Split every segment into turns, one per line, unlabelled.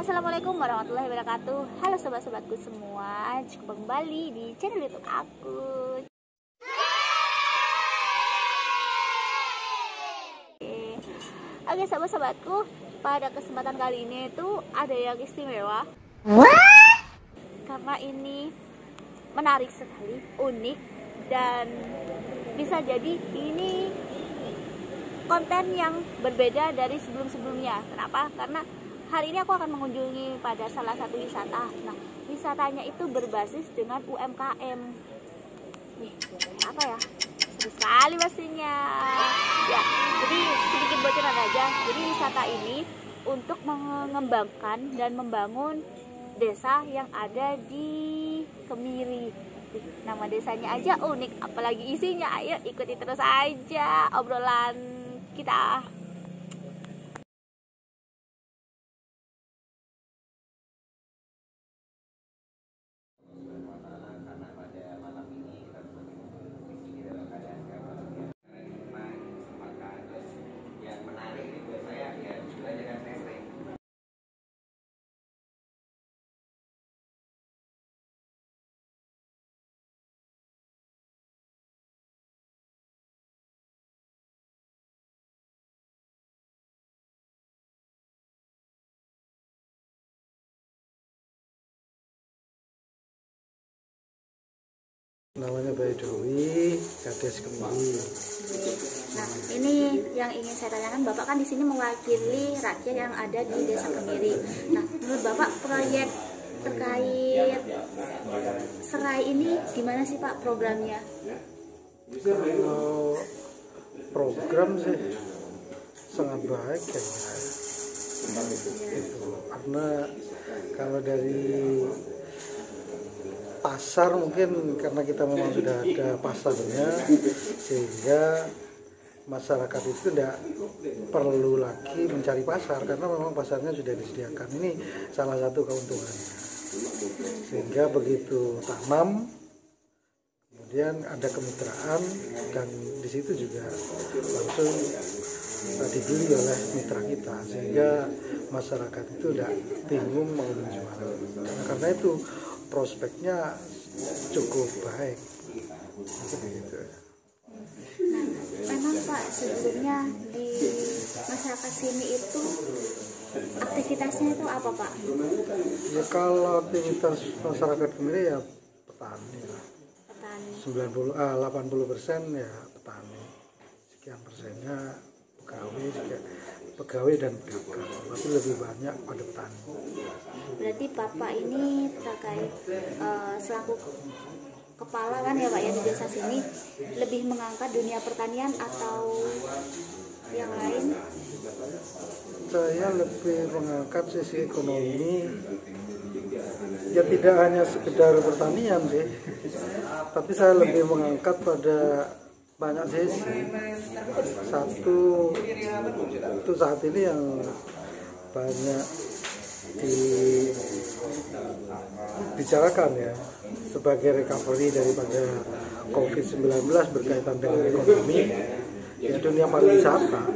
Assalamualaikum warahmatullahi wabarakatuh. Halo sobat-sobatku semua, jumpa kembali di channel YouTube aku. Oke sobat-sobatku, pada kesempatan kali ini itu ada yang istimewa. Karena ini menarik sekali, unik, dan bisa jadi ini konten yang berbeda dari sebelum-sebelumnya. Kenapa? Karena hari ini aku akan mengunjungi pada salah satu wisata. Nah, wisatanya itu berbasis dengan UMKM. Nih, apa ya? Seru sekali pastinya. Ya, jadi sedikit bocoran aja. Jadi wisata ini untuk mengembangkan dan membangun desa yang ada di Kemiri. Nama desanya aja unik, apalagi isinya. Ayo ikuti terus aja obrolan kita.
Namanya Baidowi, Kades Kemiri.
Nah, ini yang ingin saya tanyakan, Bapak kan di sini mewakili rakyat yang ada di Desa Kemiri. Nah, menurut Bapak proyek terkait serai ini gimana sih Pak programnya?
Kalau program sih sangat baik ya. Itu karena kalau dari pasar mungkin karena kita memang sudah ada pasarnya, sehingga masyarakat itu tidak perlu lagi mencari pasar karena memang pasarnya sudah disediakan. Ini salah satu keuntungannya. Sehingga begitu tanam, kemudian ada kemitraan, dan di situ juga langsung dibeli oleh mitra kita, sehingga masyarakat itu tidak bingung mau menjual. Karena itu prospeknya cukup baik. Gitu.
Nah, memang Pak sebelumnya di masyarakat sini itu aktivitasnya itu apa Pak?
Ya kalau aktivitas masyarakat Kemiri ya petani lah.
Petani.
80% ya petani. Sekian persennya pegawai dan pedagang, tapi lebih banyak pada petani.
Berarti Bapak ini terkait selaku kepala kan ya Pak ya di desa sini, lebih mengangkat dunia pertanian atau yang lain?
Saya lebih mengangkat sisi ekonomi, ya tidak hanya sekedar pertanian sih, tapi saya lebih mengangkat pada banyak sisi. Satu itu saat ini yang banyak dibicarakan ya sebagai recovery daripada COVID-19 berkaitan dengan ekonomi, ya dunia pariwisata.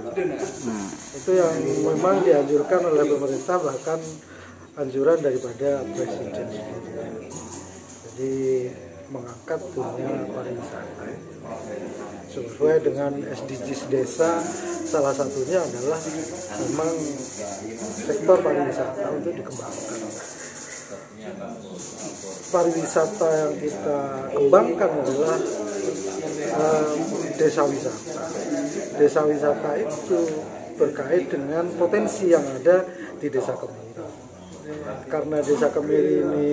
Itu yang memang dianjurkan oleh pemerintah, bahkan anjuran daripada presiden sendiri. Jadi mengangkat dunia pariwisata sesuai dengan SDGs desa. Salah satunya adalah memang sektor pariwisata untuk dikembangkan. Pariwisata yang kita kembangkan adalah desa wisata. Desa wisata itu berkait dengan potensi yang ada di Desa Kemiri. Karena Desa Kemiri ini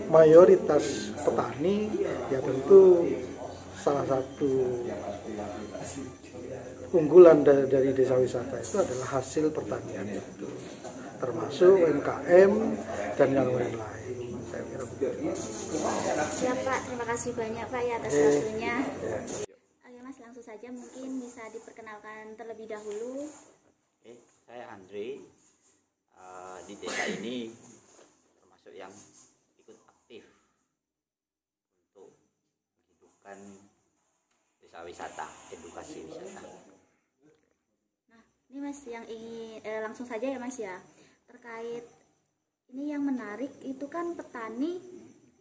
mayoritas petani, ya tentu salah satu unggulan dari desa wisata itu adalah hasil pertanian itu, termasuk UMKM dan yang lain-lain. Saya kira begitu.
Siap Pak, terima kasih banyak Pak ya atas waktunya. Oke Mas, langsung saja mungkin bisa diperkenalkan terlebih dahulu.
Oke, saya Andre. Di desa ini termasuk yang ikut aktif untuk menghidupkan desa wisata, edukasi wisata.
Nah, ini Mas yang ingin langsung saja ya Mas ya, terkait Ini yang menarik itu kan petani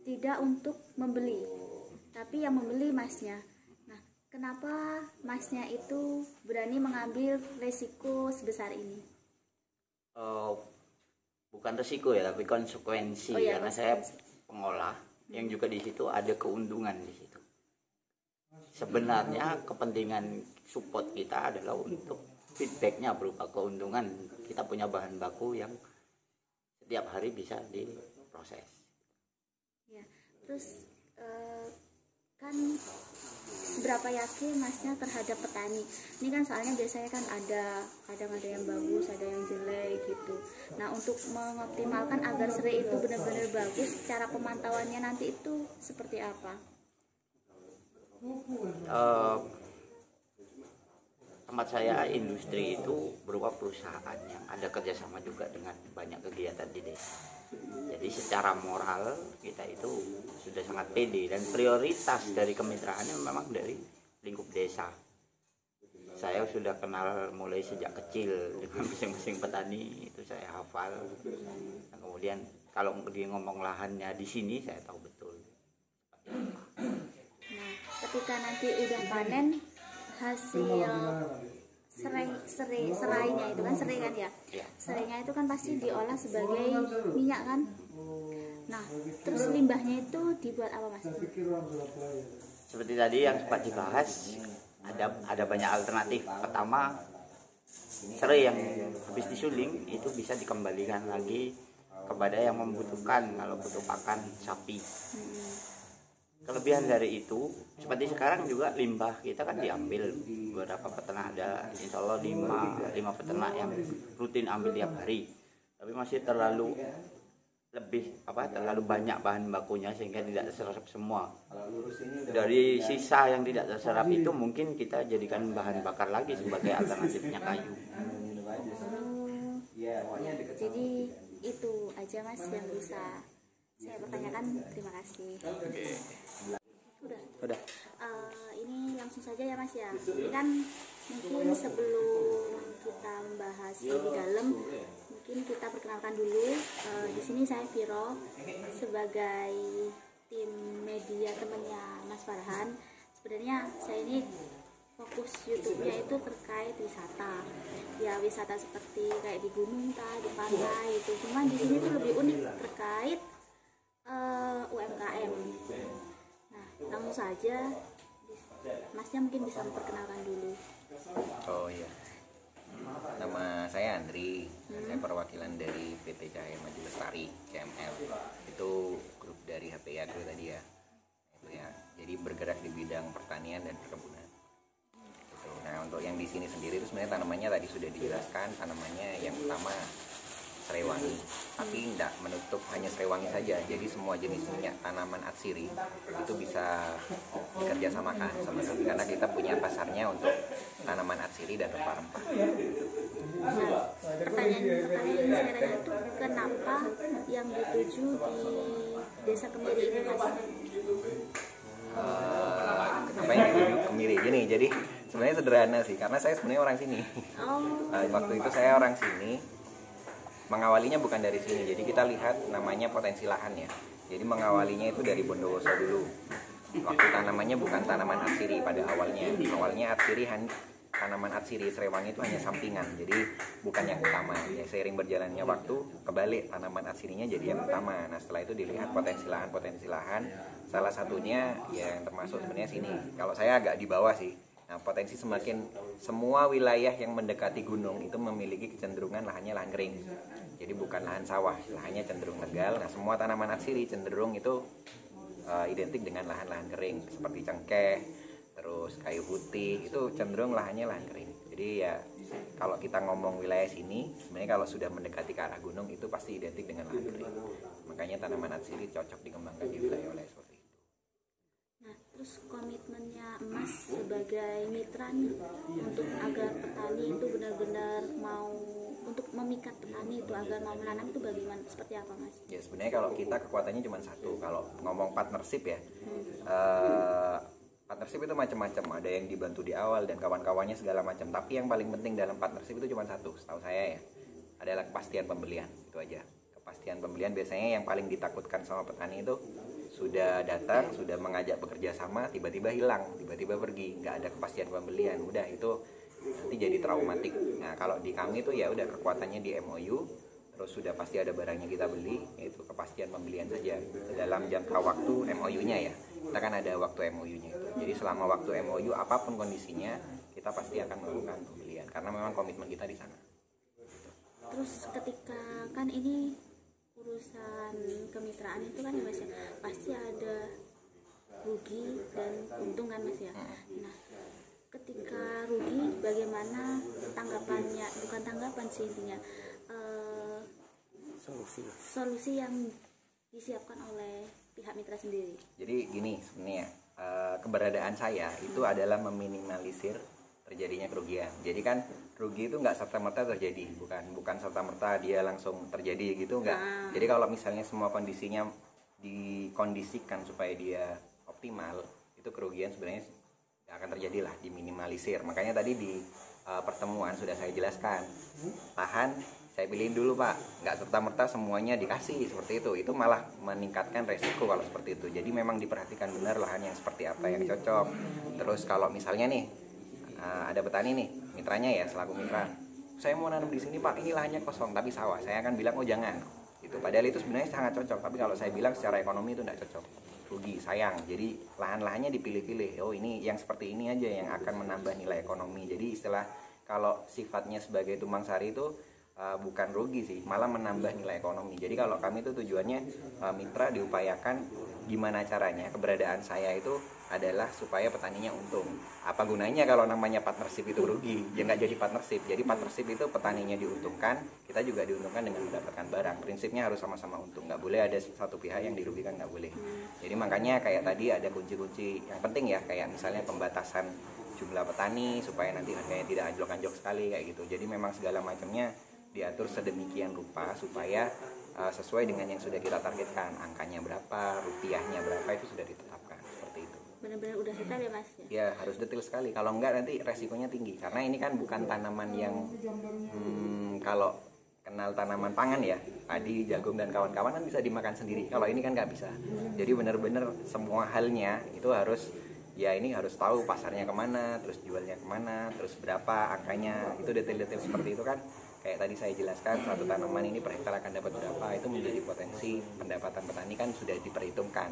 tidak untuk membeli, tapi yang membeli masnya. Nah, kenapa masnya itu berani mengambil resiko sebesar ini?
Bukan resiko ya, tapi konsekuensi.
Iya,
karena saya pengolah yang juga di situ ada keuntungan di situ. Sebenarnya kepentingan support kita adalah untuk feedbacknya berupa keuntungan. Kita punya bahan baku yang setiap hari bisa diproses.
Ya, terus kan seberapa yakin masnya terhadap petani? Ini kan soalnya biasanya kan kadang ada yang bagus, ada yang jelek gitu. Nah, untuk mengoptimalkan agar serai itu benar-benar bagus, cara pemantauannya nanti itu seperti apa?
Tempat saya industri itu berupa perusahaan yang ada kerjasama juga dengan banyak kegiatan di desa. Jadi secara moral kita itu sudah sangat pede, dan prioritas dari kemitraannya memang dari lingkup desa. Saya sudah kenal mulai sejak kecil dengan masing-masing petani, itu saya hafal. Dan kemudian kalau dia ngomong lahannya di sini saya tahu betul.
Nah, ketika nanti udah panen hasil serainya itu kan serai kan ya?
Ya.
Serainya itu kan pasti diolah sebagai minyak kan? Nah, terus limbahnya itu dibuat apa mas?
Seperti tadi yang sempat dibahas, ada banyak alternatif. Pertama, serai yang habis disuling itu bisa dikembalikan lagi kepada yang membutuhkan, kalau butuh pakan sapi. Kelebihan dari itu, seperti sekarang juga limbah kita kan diambil beberapa peternak, ada insya Allah 5 peternak yang rutin ambil tiap hari, tapi masih terlalu banyak bahan bakunya sehingga tidak terserap semua. Dari sisa yang tidak terserap itu mungkin kita jadikan bahan bakar lagi sebagai alternatifnya kayu.
Jadi itu aja mas yang bisa saya pertanyakan. Terima kasih. Udah. Ini langsung saja ya mas ya. Ini kan mungkin sebelum kita membahas lebih dalam, mungkin kita perkenalkan dulu. Di sini saya Viro sebagai tim media temannya Mas Farhan. Sebenarnya saya ini fokus YouTube-nya itu terkait wisata. Ya wisata seperti kayak di gunung, di pantai itu. Cuman di sini tuh lebih unik terkait UMKM. Nah, langsung saja masnya mungkin bisa memperkenalkan dulu.
Oh iya, nama saya Andri. Saya perwakilan dari PT Cahaya Maju Lestari CML. Itu grup dari HPI Agro tadi ya. Itu ya. Jadi bergerak di bidang pertanian dan perkebunan. Gitu. Nah, untuk yang di sini sendiri itu sebenarnya tanamannya tadi sudah dijelaskan. Tanamannya yang utama serai wangi, tapi tidak menutup hanya serai wangi saja. Jadi semua jenis minyak tanaman atsiri itu bisa dikerjasamakan sama kami, karena kita punya pasarnya untuk tanaman atsiri dan rempah-rempah.
Nah, pertanyaan yang saya tanya itu kenapa yang dituju di Desa Kemiri ini mas?
Apa yang dituju Kemiri gini? Jadi sebenarnya sederhana sih, karena saya sebenarnya orang sini. Waktu itu saya orang sini. Mengawalinya bukan dari sini, jadi kita lihat namanya potensi lahannya. Jadi mengawalinya itu dari Bondowoso dulu. Waktu tanamannya bukan tanaman atsiri pada awalnya. Awalnya tanaman atsiri serai wangi itu hanya sampingan, jadi bukan yang utama. Ya, seiring berjalannya waktu, kebalik tanaman atsirinya jadi yang utama. Nah setelah itu dilihat potensi lahan. Salah satunya yang termasuk sebenarnya sini. Kalau saya agak di bawah sih. Nah, potensi semua wilayah yang mendekati gunung itu memiliki kecenderungan lahannya lahan kering. Jadi bukan lahan sawah, lahannya cenderung tegal. Nah, semua tanaman atsiri cenderung itu identik dengan lahan-lahan kering seperti cengkeh, terus kayu putih, itu cenderung lahannya lahan kering. Jadi ya kalau kita ngomong wilayah sini, sebenarnya kalau sudah mendekati ke arah gunung itu pasti identik dengan lahan kering. Makanya tanaman atsiri cocok dikembangkan di wilayah seperti itu.
Nah, terus komitmennya Mas sebagai mitra nih untuk agar petani itu benar-benar mau, untuk memikat petani itu agar mau menanam itu bagaimana, seperti apa Mas?
Ya sebenarnya kalau kita kekuatannya cuma satu. Kalau ngomong partnership ya, partnership itu macam-macam. Ada yang dibantu di awal dan kawan-kawannya segala macam. Tapi yang paling penting dalam partnership itu cuma satu, setahu saya ya, adalah kepastian pembelian. Itu aja. Kepastian pembelian. Biasanya yang paling ditakutkan sama petani itu sudah datang, sudah mengajak bekerja sama, tiba-tiba hilang, tiba-tiba pergi, nggak ada kepastian pembelian. Udah itu nanti jadi traumatik. Nah kalau di kami tuh ya udah kekuatannya di MOU, terus sudah pasti ada barangnya kita beli, yaitu kepastian pembelian saja dalam jangka waktu MOU-nya ya. Kita kan ada waktu MOU-nya itu. Jadi selama waktu MOU apapun kondisinya kita pasti akan melakukan pembelian karena memang komitmen kita di sana.
Terus ketika kan ini urusan kemitraan itu kan ya Mas ya, pasti ada rugi dan untung kan Mas ya. Nah ketika rugi bagaimana tanggapannya, bukan tanggapan sih intinya, solusi yang disiapkan oleh pihak mitra sendiri.
Jadi gini sebenarnya, keberadaan saya itu adalah meminimalisir terjadinya kerugian. Jadi kan rugi itu nggak serta-merta terjadi, bukan serta-merta dia langsung terjadi gitu, nggak. Jadi kalau misalnya semua kondisinya dikondisikan supaya dia optimal, itu kerugian sebenarnya nggak akan terjadi lah, diminimalisir. Makanya tadi di pertemuan sudah saya jelaskan, lahan saya pilihin dulu Pak, nggak serta-merta semuanya dikasih seperti itu malah meningkatkan resiko kalau seperti itu. Jadi memang diperhatikan benar lahan yang seperti apa yang cocok. Terus kalau misalnya nih ada petani nih, mitranya ya selaku mitra, saya mau nanam di sini Pak, ini lahannya kosong tapi sawah, saya akan bilang oh jangan. Itu padahal itu sebenarnya sangat cocok, tapi kalau saya bilang secara ekonomi itu tidak cocok, rugi, sayang. Jadi lahan-lahannya dipilih-pilih. Oh ini yang seperti ini aja yang akan menambah nilai ekonomi. Jadi istilah kalau sifatnya sebagai tumbang sari itu bukan rugi sih, malah menambah nilai ekonomi. Jadi kalau kami itu tujuannya mitra diupayakan gimana caranya keberadaan saya itu adalah supaya petaninya untung. Apa gunanya kalau namanya partnership itu rugi? Ya nggak jadi partnership. Jadi partnership itu petaninya diuntungkan, kita juga diuntungkan dengan mendapatkan barang. Prinsipnya harus sama-sama untung. Nggak boleh ada satu pihak yang dirugikan, nggak boleh. Jadi makanya kayak tadi ada kunci-kunci yang penting ya, kayak misalnya pembatasan jumlah petani supaya nanti harganya tidak anjlok-anjlok sekali kayak gitu. Jadi memang segala macamnya diatur sedemikian rupa supaya sesuai dengan yang sudah kita targetkan, angkanya berapa, rupiahnya berapa, itu sudah ditetapkan seperti itu.
Benar-benar udah detail ya Mas ya?
Ya harus detail sekali, kalau enggak nanti resikonya tinggi karena ini kan bukan tanaman yang kalau kenal tanaman pangan ya, padi, jagung dan kawan-kawan kan bisa dimakan sendiri. Kalau ini kan nggak bisa. Jadi benar-benar semua halnya itu harus, ya ini harus tahu pasarnya kemana, terus jualnya kemana, terus berapa angkanya, itu detail-detail seperti itu kan. Kayak tadi saya jelaskan, satu tanaman ini per hektar akan dapat berapa, itu menjadi potensi pendapatan petani kan sudah diperhitungkan.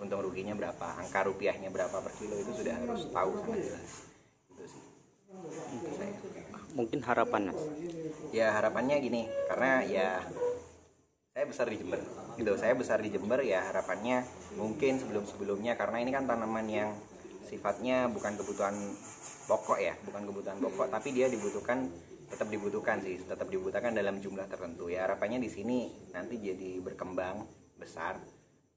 Untung ruginya berapa, angka rupiahnya berapa per kilo, itu sudah harus tahu sangat jelas. Itu sih. Itu saya.
Mungkin harapan Mas.
Ya harapannya gini, karena ya saya besar di Jember gitu. Saya besar di Jember ya harapannya mungkin sebelum-sebelumnya, karena ini kan tanaman yang sifatnya bukan kebutuhan pokok ya, bukan kebutuhan pokok, tapi dia tetap dibutuhkan dalam jumlah tertentu. Ya harapannya di sini nanti jadi berkembang besar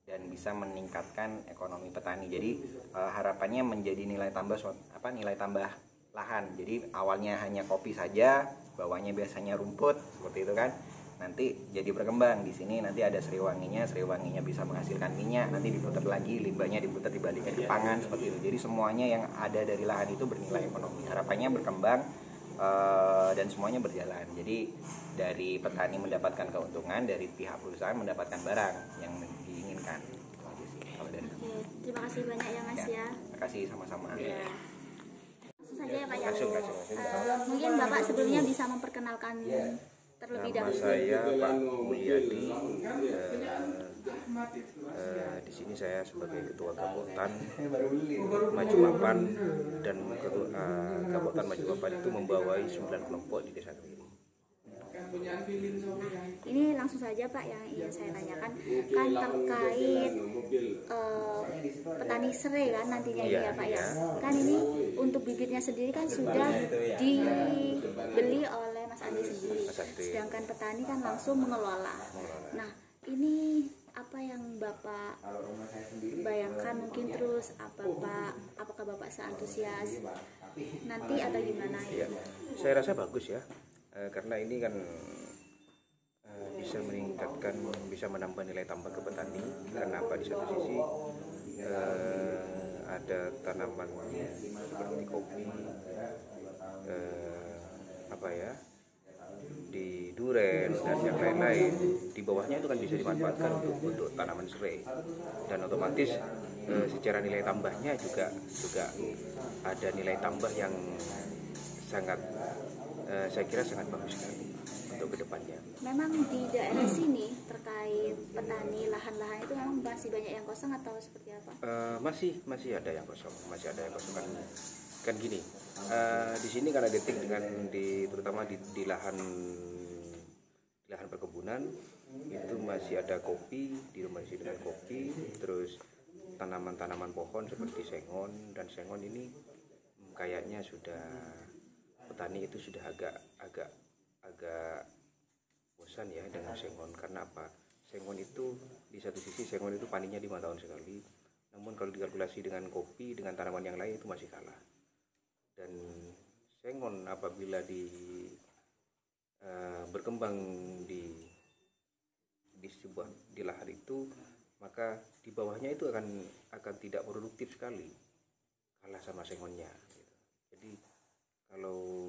dan bisa meningkatkan ekonomi petani. Jadi harapannya menjadi nilai tambah lahan. Jadi awalnya hanya kopi saja, bawahnya biasanya rumput seperti itu kan. Nanti jadi berkembang di sini, nanti ada sriwanginya bisa menghasilkan minyak, nanti diputar lagi, limbahnya diputar dibalikin ke pangan seperti itu. Jadi semuanya yang ada dari lahan itu bernilai ekonomi. Harapannya berkembang dan semuanya berjalan. Jadi dari petani mendapatkan keuntungan, dari pihak perusahaan mendapatkan barang yang diinginkan.
Oke, terima kasih banyak ya Mas ya.
Terima kasih sama-sama.
Ya. Langsung saja ya Pak ya.
Langsung.
Mungkin Bapak sebelumnya bisa memperkenalkan terlebih
Nama
dahulu.
saya Pak Mulyadi. Di sini saya sebagai Ketua Gapotan Maju Mapan, dan Gapotan Maju Mapan itu membawai 9 kelompok di desa kami.
Ini langsung saja Pak yang ingin saya tanyakan kan terkait petani serai kan nantinya ini ya Pak ya. Kan ini untuk bibitnya sendiri kan sudah dibeli oleh Mas Andi sendiri. Sedangkan petani kan langsung mengelola. Nah, ini apa yang Bapak bayangkan mungkin, terus apakah Bapak seantusias nanti atau gimana ya?
Saya rasa bagus ya, karena ini kan bisa meningkatkan, bisa menambah nilai tambah ke petani. Karena apa, di satu sisi ada tanaman seperti kopi di duren dan yang lain-lain, di bawahnya itu kan bisa dimanfaatkan untuk tanaman serai, dan otomatis secara nilai tambahnya juga ada nilai tambah yang sangat saya kira sangat bagus sekali untuk kedepannya.
Memang di daerah sini terkait petani lahan-lahan itu memang masih banyak yang kosong atau seperti apa?
Masih ada yang kosong, kan gini. Di sini kan ada terutama di lahan perkebunan itu masih ada kopi, masih dengan kopi, terus tanaman-tanaman pohon seperti sengon, dan sengon ini kayaknya sudah petani itu sudah agak bosan ya dengan sengon. Karena apa? Sengon itu di satu sisi sengon itu panennya 5 tahun sekali, namun kalau dikalkulasi dengan kopi dengan tanaman yang lain itu masih kalah. Dan sengon apabila berkembang di lahan itu, maka di bawahnya itu akan tidak produktif sekali, kalah sama sengonnya gitu. Jadi kalau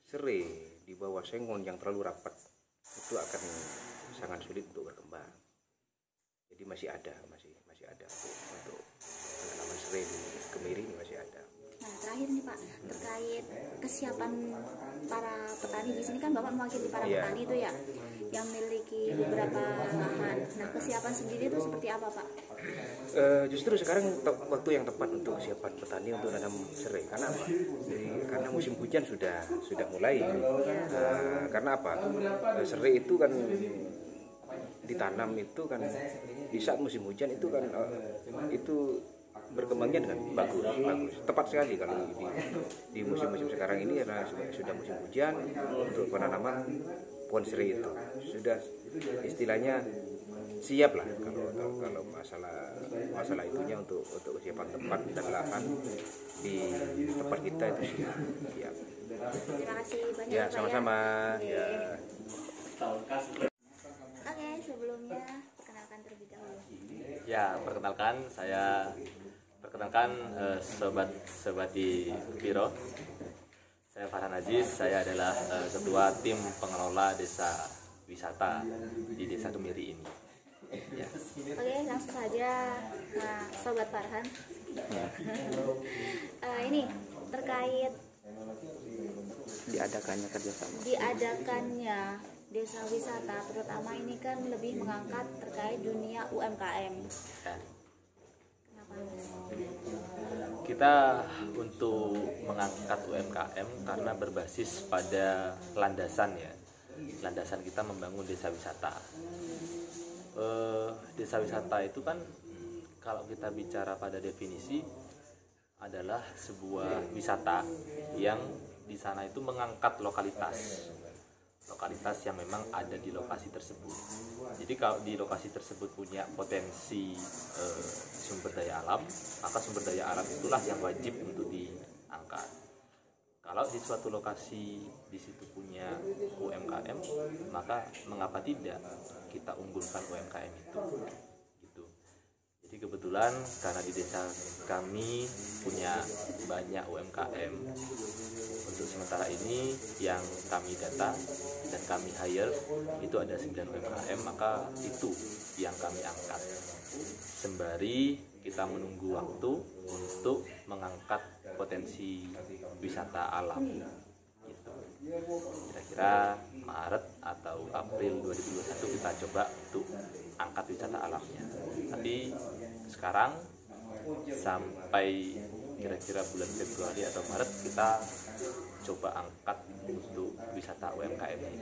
serai di bawah sengon yang terlalu rapat itu akan sangat sulit untuk berkembang. Jadi masih ada untuk tanaman serai di Kemiri ini masih ada.
Nah, terakhir nih Pak, terkait kesiapan para petani di sini, kan Bapak mewakili para petani itu ya, yang memiliki beberapa lahan. Nah, kesiapan sendiri itu seperti apa Pak?
Justru sekarang waktu yang tepat untuk kesiapan petani untuk nanam serai. Karena apa? Karena musim hujan sudah mulai. Karena apa? Serai itu kan ditanam itu kan di saat musim hujan itu kan itu berkembangnya dengan bagus. Tepat sekali kalau di musim-musim sekarang ini, karena sudah musim hujan, untuk penanaman pohon serai itu sudah istilahnya siap lah. Kalau masalah itunya untuk kesiapan tempat dan lahan di tempat kita itu siap.
Terima kasih banyak
Ya,
Pak
sama-sama ya.
Oke, sebelumnya perkenalkan terlebih dahulu.
Ya, perkenalkan sobat di Biro. Saya Farhan Aziz, saya adalah ketua tim pengelola desa wisata di Desa Kemiri ini. Ya.
Oke, langsung saja. Nah, Sobat Farhan, ini terkait diadakannya desa wisata, terutama ini kan lebih mengangkat terkait dunia UMKM.
Ya.
Kenapa Mas?
Kita untuk mengangkat UMKM karena berbasis pada landasan ya. Landasan kita membangun desa wisata. Desa wisata itu kan kalau kita bicara pada definisi adalah sebuah wisata yang di sana itu mengangkat lokalitas yang memang ada di lokasi tersebut. Jadi kalau di lokasi tersebut punya potensi sumber daya alam, maka sumber daya alam itulah yang wajib untuk diangkat. Kalau di suatu lokasi di situ punya UMKM, maka mengapa tidak kita unggulkan UMKM itu? Gitu. Jadi kebetulan karena di desa kami punya banyak UMKM, untuk sementara ini yang kami data dan kami hire itu ada 9 UMKM, maka itu yang kami angkat. Sembari kita menunggu waktu untuk mengangkat potensi wisata alam gitu. Kira-kira Maret atau April 2021 kita coba untuk angkat wisata alamnya. Tapi sekarang sampai kira-kira bulan Februari atau Maret kita coba angkat untuk wisata UMKM ini.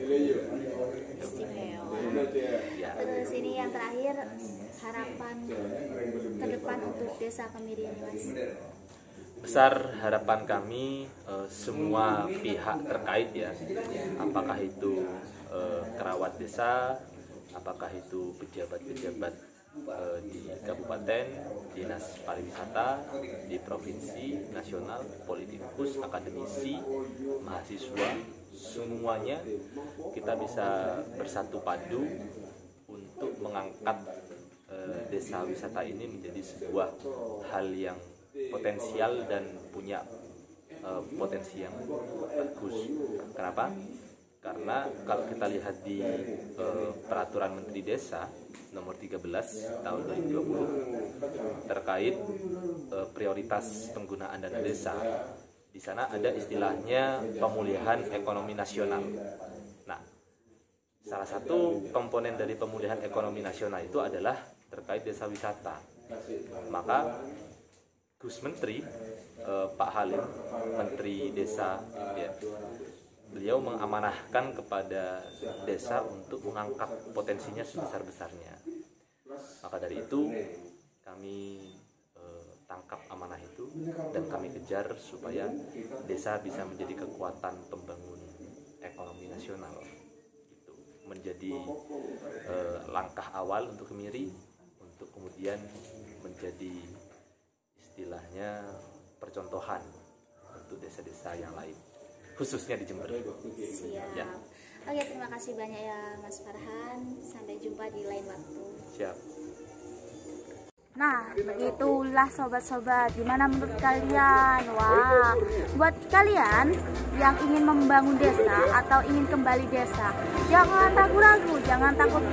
Istimewa.
Ya.
Terus ini yang terakhir, harapan ke depan untuk Desa Kemiri ini Mas.
Besar harapan kami semua pihak terkait ya, apakah itu kerawat desa, apakah itu pejabat-pejabat di kabupaten, dinas pariwisata, di provinsi, nasional, politikus, akademisi, mahasiswa, semuanya kita bisa bersatu padu untuk mengangkat desa wisata ini menjadi sebuah hal yang potensial dan punya potensi yang bagus. Kenapa? Karena kalau kita lihat di Peraturan Menteri Desa nomor 13 tahun 2020 terkait prioritas penggunaan dana desa, di sana ada istilahnya pemulihan ekonomi nasional. Nah, salah satu komponen dari pemulihan ekonomi nasional itu adalah terkait desa wisata. Maka Gus Menteri Pak Halim, Menteri Desa, ya, beliau mengamanahkan kepada desa untuk mengangkat potensinya sebesar-besarnya. Maka dari itu kami tangkap amanah itu dan kami kejar supaya desa bisa menjadi kekuatan pembangun ekonomi nasional. Itu menjadi langkah awal untuk Kemiri untuk kemudian menjadi istilahnya percontohan untuk desa-desa yang lain, khususnya di Jember.
Siap.
Ya.
Oke, terima kasih banyak ya Mas Farhan. Sampai jumpa di lain waktu.
Siap.
Nah, begitulah sobat-sobat. Gimana menurut kalian? Wah, buat kalian yang ingin membangun desa atau ingin kembali desa, jangan ragu-ragu, jangan takut.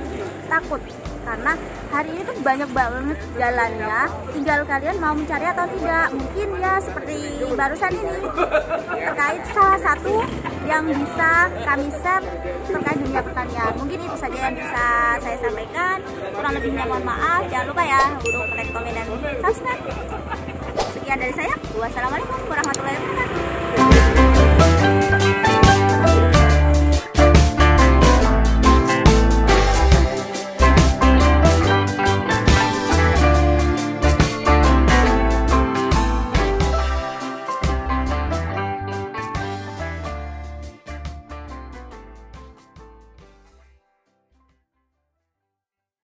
Karena hari ini tuh banyak banget jalannya. Tinggal kalian mau mencari atau tidak. Mungkin ya seperti barusan ini terkait salah satu yang bisa kami share terkait dunia pertanian. Mungkin itu saja yang bisa saya sampaikan. Kurang lebihnya mohon maaf. Jangan lupa ya untuk like, komen, dan subscribe. Sekian dari saya. Wassalamualaikum warahmatullahi wabarakatuh.